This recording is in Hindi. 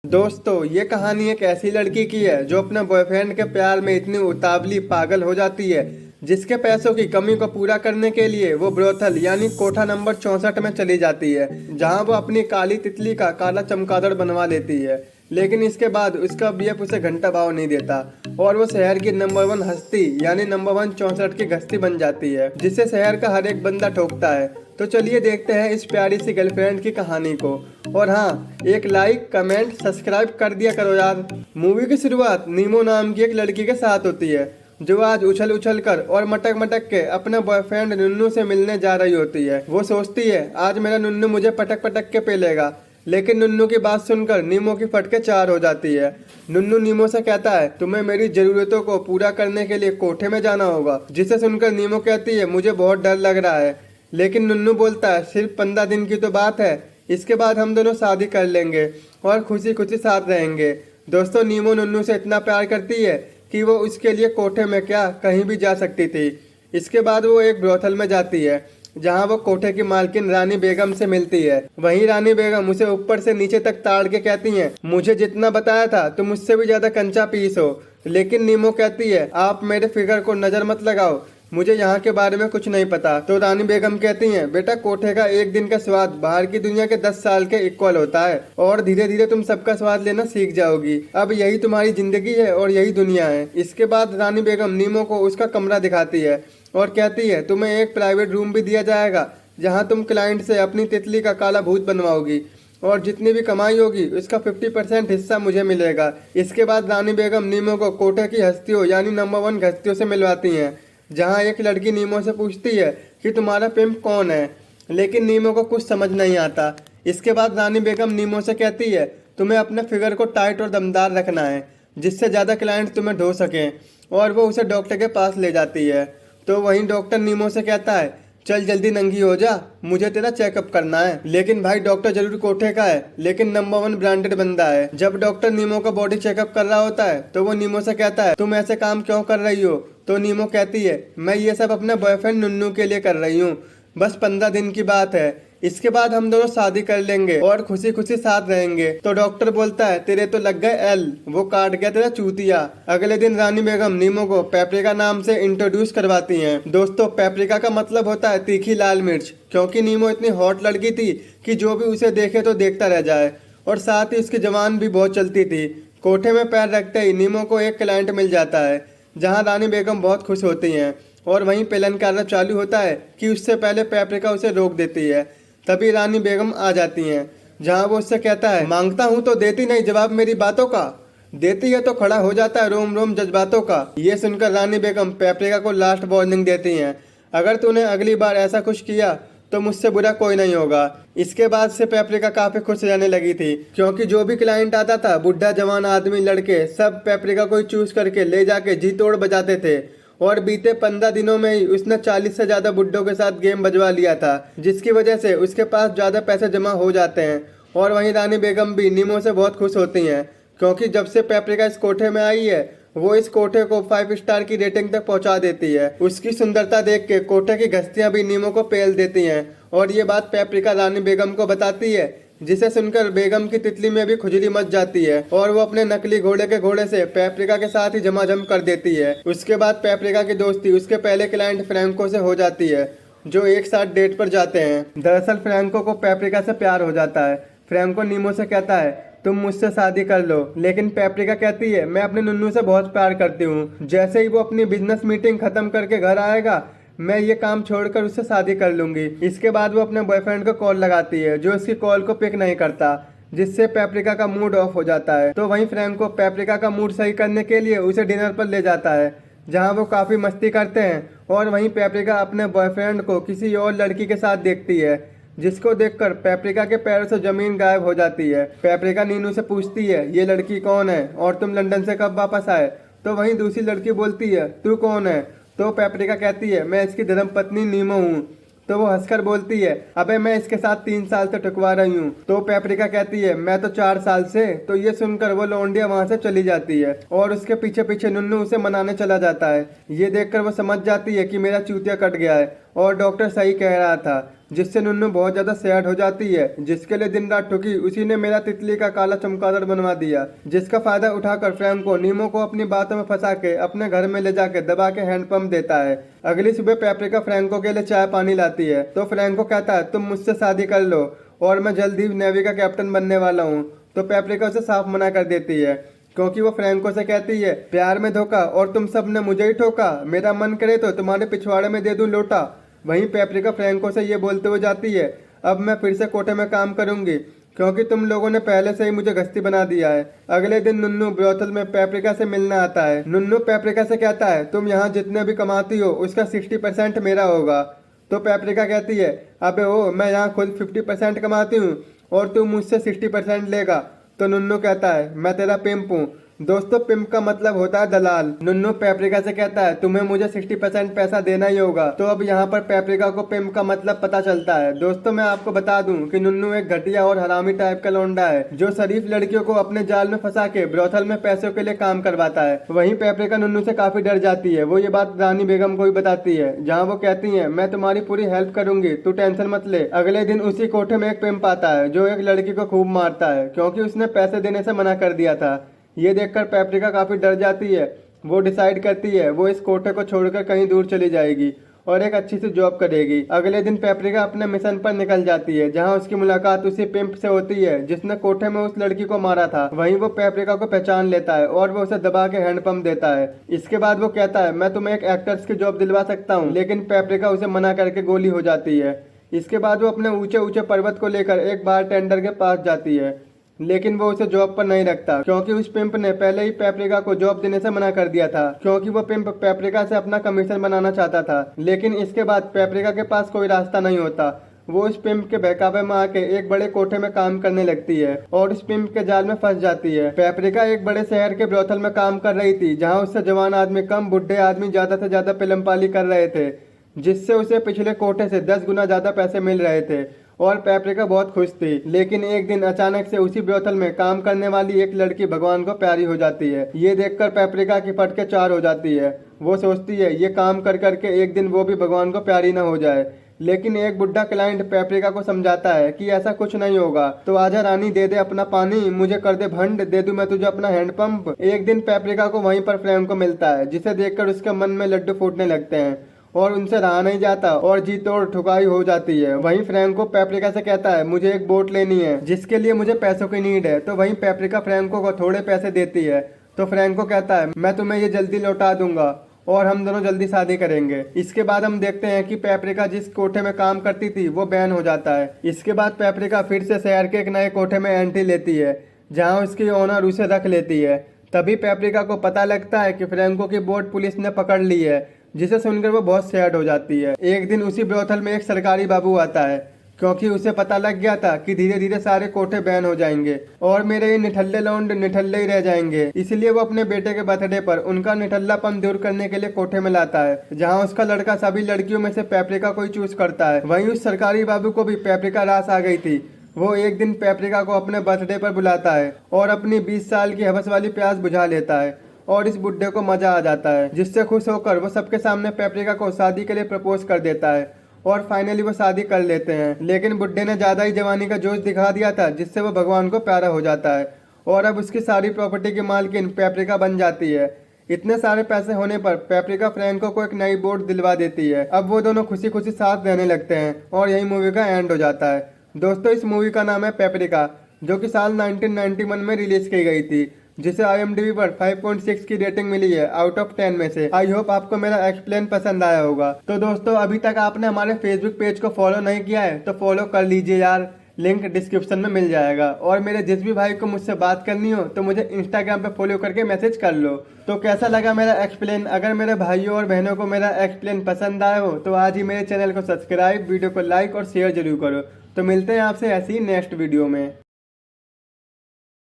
दोस्तों ये कहानी एक ऐसी लड़की की है जो अपने बॉयफ्रेंड के प्यार में इतनी उतावली पागल हो जाती है जिसके पैसों की कमी को पूरा करने के लिए वो ब्रोथल यानी कोठा नंबर 64 में चली जाती है, जहां वो अपनी काली तितली का काला चमगादड़ बनवा लेती है। लेकिन इसके बाद उसका बीएफ उसे घंटा भाव नहीं देता और वो शहर की नंबर 1 हस्ती यानी नंबर 1 64 की घस्ती बन जाती है, जिसे शहर का हर एक बंदा ठोकता है। तो चलिए देखते हैं इस प्यारी सी गर्लफ्रेंड की कहानी को। और हाँ, एक लाइक कमेंट सब्सक्राइब कर दिया करो यार। मूवी की शुरुआत नीमो नाम की एक लड़की के साथ होती है जो आज उछल उछल कर और मटक मटक के अपने बॉयफ्रेंड नुन्नू से मिलने जा रही होती है। वो सोचती है आज मेरा नुन्नू मुझे पटक पटक के पेलेगा, लेकिन नुन्नू की बात सुनकर नीमो की फटके चार हो जाती है। नुन्नू नीमो से कहता है तुम्हें मेरी जरूरतों को पूरा करने के लिए कोठे में जाना होगा, जिसे सुनकर नीमो कहती है मुझे बहुत डर लग रहा है। लेकिन नुन्नू बोलता है सिर्फ 15 दिन की तो बात है, इसके बाद हम दोनों शादी कर लेंगे और खुशी खुशी साथ रहेंगे। दोस्तों नीमो नुन्नू से इतना प्यार करती है कि वो उसके लिए कोठे में क्या कहीं भी जा सकती थी। इसके बाद वो एक ब्रोथल में जाती है जहां वो कोठे की मालकिन रानी बेगम से मिलती है। वहीं रानी बेगम उसे ऊपर से नीचे तक ताड़ के कहती हैं मुझे जितना बताया था तुम मुझसे भी ज्यादा कंचा पीस हो। लेकिन नीमो कहती है आप मेरे फिगर को नजर मत लगाओ, मुझे यहाँ के बारे में कुछ नहीं पता। तो रानी बेगम कहती हैं बेटा कोठे का एक दिन का स्वाद बाहर की दुनिया के 10 साल के इक्वल होता है और धीरे धीरे तुम सबका स्वाद लेना सीख जाओगी। अब यही तुम्हारी जिंदगी है और यही दुनिया है। इसके बाद रानी बेगम नीमो को उसका कमरा दिखाती है और कहती है तुम्हें एक प्राइवेट रूम भी दिया जाएगा जहाँ तुम क्लाइंट से अपनी तितली का काला भूत बनवाओगी और जितनी भी कमाई होगी उसका 50% हिस्सा मुझे मिलेगा। इसके बाद रानी बेगम नीमो को कोठे की हस्तियों यानी नंबर 1 हस्तियों से मिलवाती हैं, जहाँ एक लड़की नीमो से पूछती है कि तुम्हारा पिम्प कौन है, लेकिन नीमो को कुछ समझ नहीं आता। इसके बाद रानी बेगम नीमो से कहती है तुम्हें अपने फिगर को टाइट और दमदार रखना है जिससे ज़्यादा क्लाइंट तुम्हें ढो सकें, और वो उसे डॉक्टर के पास ले जाती है। तो वहीं डॉक्टर नीमो से कहता है चल जल्दी नंगी हो जा, मुझे तेरा चेकअप करना है। लेकिन भाई डॉक्टर जरूर कोठे का है लेकिन नंबर 1 ब्रांडेड बंदा है। जब डॉक्टर नीमो का बॉडी चेकअप कर रहा होता है तो वो नीमो से कहता है तुम ऐसे काम क्यों कर रही हो। तो नीमो कहती है मैं ये सब अपने बॉयफ्रेंड नुन्नू के लिए कर रही हूँ, बस 15 दिन की बात है, इसके बाद हम दोनों शादी कर लेंगे और खुशी खुशी साथ रहेंगे। तो डॉक्टर बोलता है तेरे तो लग गए एल, वो काट गया तेरा चूतिया। अगले दिन रानी बेगम नीमो को पेपरिका नाम से इंट्रोड्यूस करवाती हैं। दोस्तों पेपरिका का मतलब होता है तीखी लाल मिर्च, क्योंकि नीमो इतनी हॉट लड़की थी कि जो भी उसे देखे तो देखता रह जाए, और साथ ही उसकी जवान भी बहुत चलती थी। कोठे में पैर रखते ही नीमो को एक क्लाइंट मिल जाता है जहाँ रानी बेगम बहुत खुश होती हैं, और वहीं पेलन कार्य चालू होता है कि उससे पहले पेपरिका उसे रोक देती है। तभी रानी बेगम आ जाती हैं जहां वो उससे कहता है मांगता हूं तो देती नहीं जवाब मेरी बातों का, देती है तो खड़ा हो जाता है रोम रोम जज्बातों का। ये सुनकर रानी बेगम पेपरिका को लास्ट वार्निंग देती हैं अगर तूने अगली बार ऐसा कुछ किया तो मुझसे बुरा कोई नहीं होगा। इसके बाद से पेपरिका काफी खुश रहने लगी थी, क्योंकि जो भी क्लाइंट आता था बुढ़ा जवान आदमी लड़के सब पेपरिका को चूज करके ले जाके जी तोड़ बजाते थे। और बीते 15 दिनों में ही उसने 40 से ज्यादा बुड्ढों के साथ गेम बजवा लिया था, जिसकी वजह से उसके पास ज्यादा पैसे जमा हो जाते हैं। और वहीं रानी बेगम भी नीमो से बहुत खुश होती हैं, क्योंकि जब से पेपरिका इस कोठे में आई है वो इस कोठे को 5 स्टार की रेटिंग तक पहुंचा देती है। उसकी सुंदरता देख के कोठे की घस्तियां भी नीमो को पेल देती हैं, और ये बात पेपरिका रानी बेगम को बताती है, जिसे सुनकर बेगम की तितली में भी खुजली मच जाती है और वो अपने नकली घोड़े के घोड़े से पेपरिका के साथ ही झमाझम कर देती है। उसके बाद पेपरिका की दोस्ती उसके पहले क्लाइंट फ्रैंको से हो जाती है, जो एक साथ डेट पर जाते हैं। दरअसल फ्रैंको को पेपरिका से प्यार हो जाता है। फ्रैंको नीमो से कहता है तुम मुझसे शादी कर लो, लेकिन पेपरिका कहती है मैं अपने नुन्नू से बहुत प्यार करती हूँ, जैसे ही वो अपनी बिजनेस मीटिंग खत्म करके घर आएगा मैं ये काम छोड़कर उससे शादी कर लूंगी। इसके बाद वो अपने बॉयफ्रेंड को कॉल लगाती है जो उसकी कॉल को पिक नहीं करता, जिससे पेपरिका का मूड ऑफ हो जाता है। तो वहीं फ्रैंको पेपरिका का मूड सही करने के लिए उसे डिनर पर ले जाता है, जहां वो काफी मस्ती करते हैं। और वहीं पेपरिका अपने बॉयफ्रेंड को किसी और लड़की के साथ देखती है, जिसको देखकर पेपरिका के पैरों से जमीन गायब हो जाती है। पेपरिका नीनू से पूछती है ये लड़की कौन है और तुम लंदन से कब वापस आए। तो वहीं दूसरी लड़की बोलती है तू कौन है। तो पेपरिका कहती है मैं इसकी धर्मपत्नी नीमो हूँ। तो वो हंसकर बोलती है अबे मैं इसके साथ 3 साल से टकवा रही हूँ। तो पेपरिका कहती है मैं तो 4 साल से। तो ये सुनकर वो लौंडिया वहां से चली जाती है और उसके पीछे पीछे नुन्नू उसे मनाने चला जाता है। ये देखकर वो समझ जाती है कि मेरा चूतिया कट गया है और डॉक्टर सही कह रहा था। जिससे नुन्नू बहुत ज्यादा सैड हो जाती है, जिसके लिए दिन रात ठुकी उसी ने मेरा तितली का काला चमगादड़ बनवा दिया, जिसका फायदा उठाकर फ्रैंको नीमो को अपनी बातों में फंसा के अपने घर में ले जाके दबा के हैंडपंप देता है। अगली सुबह पेपरिका फ्रैंको के लिए चाय पानी लाती है तो फ्रैंको कहता है तुम मुझसे शादी कर लो और मैं जल्द ही नेवी का कैप्टन बनने वाला हूँ। तो पेपरिका उसे साफ मना कर देती है क्योंकि वो फ्रैंको से कहती है प्यार में धोखा और तुम सब ने मुझे ही ठोका, मेरा मन करे तो तुम्हारे पिछवाड़े में दे दूं लोटा। वहीं पेपरिका फ्रैंको से ये बोलते हुए जाती है अब मैं फिर से कोठे में काम करूंगी क्योंकि तुम लोगों ने पहले से ही मुझे गस्ती बना दिया है। अगले दिन नुन्नू ब्रोथल में पेपरिका से मिलने आता है। नुन्नू पेपरिका से कहता है तुम यहाँ जितने भी कमाती हो उसका 60% मेरा होगा। तो पेपरिका कहती है अबे ओ मैं यहाँ खुद 50% कमाती हूँ और तू मुझसे 60% लेगा। तो नुन्नू कहता है मैं तेरा पिम्प हूँ। दोस्तों पिम्प का मतलब होता है दलाल। नुन्नू पेपरिका से कहता है तुम्हें मुझे 60% पैसा देना ही होगा। तो अब यहाँ पर पेपरिका को पिम्प का मतलब पता चलता है। दोस्तों मैं आपको बता दूं कि नुन्नू एक घटिया और हरामी टाइप का लौंडा है जो शरीफ लड़कियों को अपने जाल में फंसा के ब्रोथल में पैसों के लिए काम करवाता है। वहीं पेपरिका नुन्नू से काफी डर जाती है। वो ये बात रानी बेगम को भी बताती है जहाँ वो कहती है मैं तुम्हारी पूरी हेल्प करूंगी, तू टेंशन मत ले। अगले दिन उसी कोठे में एक पिम्प आता है जो एक लड़की को खूब मारता है क्योंकि उसने पैसे देने से मना कर दिया था। ये देखकर पेपरिका काफी डर जाती है। वो डिसाइड करती है वो इस कोठे को छोड़कर कहीं दूर चली जाएगी और एक अच्छी सी जॉब करेगी। अगले दिन पेपरिका अपने मिशन पर निकल जाती है जहां उसकी मुलाकात उसी पिंप से होती है जिसने कोठे में उस लड़की को मारा था। वहीं वो पेपरिका को पहचान लेता है और वो उसे दबा के हैंडपंप देता है। इसके बाद वो कहता है मैं तुम्हें एक एक्टर्स की जॉब दिलवा सकता हूँ, लेकिन पेपरिका उसे मना करके गोली हो जाती है। इसके बाद वो अपने ऊंचे ऊंचे पर्वत को लेकर एक बार टेंडर के पास जाती है, लेकिन वो उसे जॉब पर नहीं रखता क्योंकि उस पिंप ने पहले ही पेपरिका को जॉब देने से मना कर दिया था क्योंकि वो पिंप पेपरिका से अपना कमीशन बनाना चाहता था। लेकिन इसके बाद पेपरिका के पास कोई रास्ता नहीं होता। वो उस पिंप के बहकावे में आके एक बड़े कोठे में काम करने लगती है और उस पिंप के जाल में फंस जाती है। पेपरिका एक बड़े शहर के ब्रोथल में काम कर रही थी जहाँ उससे जवान आदमी कम बुढ़े आदमी ज्यादा से ज्यादा पिलमपाली कर रहे थे, जिससे उसे पिछले कोठे से 10 गुना ज्यादा पैसे मिल रहे थे और पेपरिका बहुत खुश थी। लेकिन एक दिन अचानक से उसी ब्रोथल में काम करने वाली एक लड़की भगवान को प्यारी हो जाती है। ये देखकर पेपरिका की फटके चार हो जाती है। वो सोचती है ये काम कर करके एक दिन वो भी भगवान को प्यारी ना हो जाए। लेकिन एक बुढ़ा क्लाइंट पेपरिका को समझाता है कि ऐसा कुछ नहीं होगा, तो आजा रानी दे दे अपना पानी, मुझे कर दे भंड, दे दूं मैं तुझे अपना हैंडपंप। एक दिन पेपरिका को वहीं पर फ्रैंको मिलता है जिसे देखकर उसके मन में लड्डू फूटने लगते हैं और उनसे रहा नहीं जाता और जी तोड़ ठुकाई हो जाती है। वहीं फ्रैंको पेपरिका से कहता है मुझे एक बोट लेनी है जिसके लिए मुझे पैसों की नीड है। तो वहीं पेपरिका फ्रैंको को थोड़े पैसे देती है। तो फ्रैंको कहता है मैं तुम्हें ये जल्दी लौटा दूंगा और हम दोनों जल्दी शादी करेंगे। इसके बाद हम देखते हैं कि पेपरिका जिस कोठे में काम करती थी वो बैन हो जाता है। इसके बाद पेपरिका फिर से शहर के एक नए कोठे में एंट्री लेती है जहाँ उसकी ओनर उसे रख लेती है। तभी पेपरिका को पता लगता है कि फ्रैंको की बोट पुलिस ने पकड़ ली है, जिसे सुनकर वो बहुत सैड हो जाती है। एक दिन उसी ब्रोथल में एक सरकारी बाबू आता है क्योंकि उसे पता लग गया था कि धीरे धीरे सारे कोठे बैन हो जाएंगे और मेरे ये निठल्ले लौंड निठल्ले ही रह जाएंगे। इसलिए वो अपने बेटे के बर्थडे पर उनका निठल्लापन दूर करने के लिए कोठे में लाता है जहां उसका लड़का सभी लड़कियों में से पेपरिका को ही चूज करता है। वहीं उस सरकारी बाबू को भी पेपरिका रास आ गई थी। वो एक दिन पेपरिका को अपने बर्थडे पर बुलाता है और अपनी 20 साल की हवस वाली प्यास बुझा लेता है और इस बुड्ढे को मजा आ जाता है, जिससे खुश होकर वो सबके सामने पेपरिका को शादी के लिए प्रपोज कर देता है और फाइनली वो शादी कर लेते हैं। लेकिन बुड्ढे ने ज्यादा ही जवानी का जोश दिखा दिया था जिससे वो भगवान को प्यारा हो जाता है और अब उसकी सारी प्रॉपर्टी की मालकिन पेपरिका बन जाती है। इतने सारे पैसे होने पर पेपरिका फ्रैंको को एक नई बोट दिलवा देती है। अब वो दोनों खुशी खुशी साथ रहने लगते हैं और यही मूवी का एंड हो जाता है। दोस्तों इस मूवी का नाम है पेपरिका, जो कि साल 1991 में रिलीज की गई थी, जिसे IMDb पर 5.6 की रेटिंग मिली है आउट ऑफ 10 में से। आई होप आपको मेरा एक्सप्लेन पसंद आया होगा। तो दोस्तों अभी तक आपने हमारे फेसबुक पेज को फॉलो नहीं किया है तो फॉलो कर लीजिए यार, लिंक डिस्क्रिप्शन में मिल जाएगा। और मेरे जिस भी भाई को मुझसे बात करनी हो तो मुझे इंस्टाग्राम पे फॉलो करके मैसेज कर लो। तो कैसा लगा मेरा एक्सप्लेन? अगर मेरे भाइयों और बहनों को मेरा एक्सप्लेन पसंद आया हो तो आज ही मेरे चैनल को सब्सक्राइब, वीडियो को लाइक और शेयर जरूर करो। तो मिलते हैं आपसे ऐसी नेक्स्ट वीडियो में।